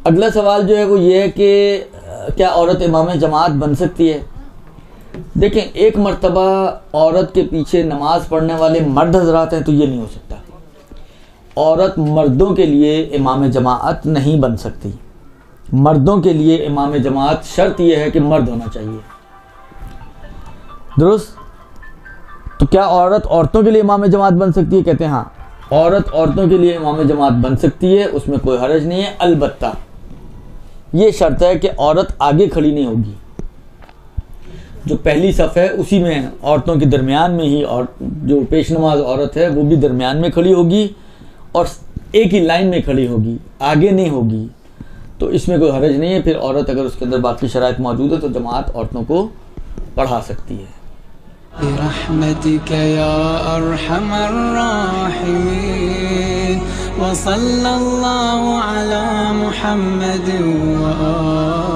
اگلا سوال جو ہے وہ یہ ہے کہ کیا عورت امام جماعت بن سکتی ہے؟ دیکھیں، ایک مرتبہ عورت کے پیچھے نماز پڑھنے والے مرد حضرات ہیں تو یہ نہیں ہو سکتا. عورت مردوں کے لیے امام جماعت نہیں بن سکتی. مردوں کے لیے امام جماعت شرط یہ ہے کہ مرد ہونا چاہیے. درست؟ تو کیا عورت عورتوں کے لیے امام جماعت بن سکتی ہے؟ کہتے ہیں ہاں، عورت عورتوں کے لیے امام جماعت بن سکتی ہے، اس میں کوئی حرج نہیں ہے. البتہ یہ شرط ہے کہ عورت آگے کھڑی نہیں ہوگی. جو پہلی صف ہے اسی میں عورتوں کے درمیان میں ہی، اور جو پیش نماز عورت ہے وہ بھی درمیان میں کھڑی ہوگی اور ایک ہی لائن میں کھڑی ہوگی، آگے نہیں ہوگی. تو اس میں کوئی حرج نہیں ہے. پھر عورت اگر اس کے اندر باقی شرائط موجود ہے تو جماعت عورتوں کو پڑھا سکتی ہے. برحمتك يا أرحم الراحمين وصلى الله على محمد وآله